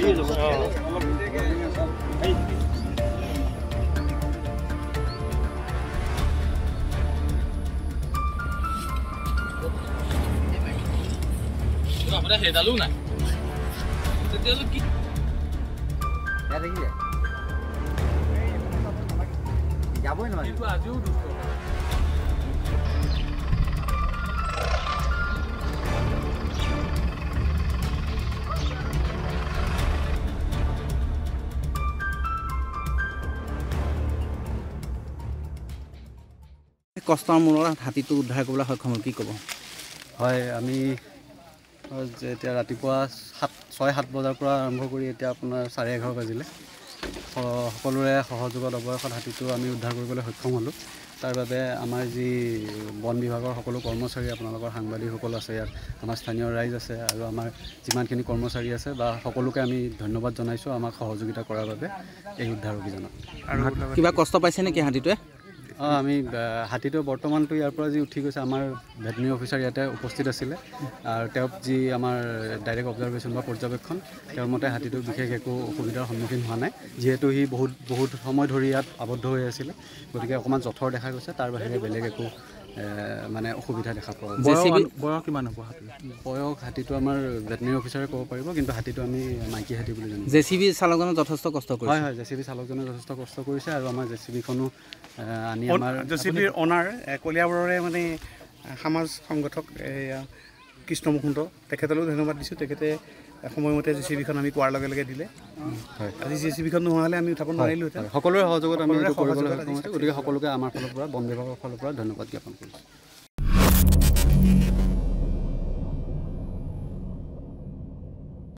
Udah hedalu na. Tetelu ki. Ya দেখি যায়। যাবই না। কিন্তু আজিও দুষ্ট। কষ্টৰ মূলত হাতীটো উদ্ধাৰ কৰিবলৈ সক্ষম হ'ল কি ক'ব? হয় আমি এতিয়া ৰাতিপুৱা 6-7 বজাৰ পৰা আৰম্ভ কৰি এতিয়া আপোনাৰ 11:30 বাজিলে সকলোৰে সহযোগত অৱশেষত হাতীটো আমি উদ্ধাৰ কৰিবলৈ সক্ষম হ'লোঁ। তাৰ বাবে আমাৰ যি বন বিভাগৰ সকলো কৰ্মচাৰী আপোনালোকৰ সাংবাদিকসকল আছে ইয়াত আমাৰ স্থানীয় ৰাইজ আছে আৰু আমাৰ যিমানখিনি কৰ্মচাৰী আছে বা সকলোকে আমি ধন্যবাদ জনাইছোঁ আমাক সহযোগিতা কৰাৰ বাবে এই উদ্ধাৰ অভিযানত। আৰু কিবা কষ্ট পাইছে নেকি হাতীটোৱে? আমি হাতীটো বৰ্তমানটো ইয়াৰ পৰা যি উঠি গৈছে আমাৰ ভেটেনেৰী অফিচাৰ ইয়াতে উপস্থিত আছিলে আৰু তেওঁ যি আমাৰ ডাইৰেক্ট অবজাৰভেশ্যন বা পৰ্যবেক্ষণ তেওঁৰ মতে হাতীটো বিশেষ একো অসুবিধাৰ সন্মুখীন হোৱা নাই যিহেতু সি বহুত সময় ধৰি ইয়াত আবদ্ধ হৈ আছিলে গতিকে অকণমান জঠৰ দেখা গৈছে তাৰ বাহিৰে বেলেগ একো মানে অসুবিধা দেখা পোৱা বয়স কিমান হ'ব বয়স হাতীটো আমাৰ ভেটেনেৰী অফিচাৰে ক'ব পাৰিব কিন্তু হাতীটো আমি মাইকী হাতী বুলি জানো। জেচিবি চালকজনে যথেষ্ট কষ্ট কৰিছে। হয় জেচিবি চালকজনে যথেষ্ট কষ্ট কৰিছে আৰু আমাৰ জেচিবিখনো আনি আমাৰ জেচিবিৰ অনাৰ কলিয়াবৰৰে মানে সমাজ সংগঠক কৃষ্ণ মুকুন্দ তেখেতলৈও ধন্যবাদ দিছোঁ। তেখেতে সময়মতে জেচিবিখন আমি কোৱাৰ লগে লগে দিলে। হয় আজি জেচিবিখন নোহোৱা হ'লে আমি উঠাব নোৱাৰিলোহেঁতেন। সকলোৰে সহযোগত আমি কৰিবলৈ সক্ষম হৈছোঁ গতিকে সকলোকে আমাৰ ফালৰ পৰা বন বিভাগৰ ফালৰ পৰা ধন্যবাদ জ্ঞাপন কৰিছোঁ।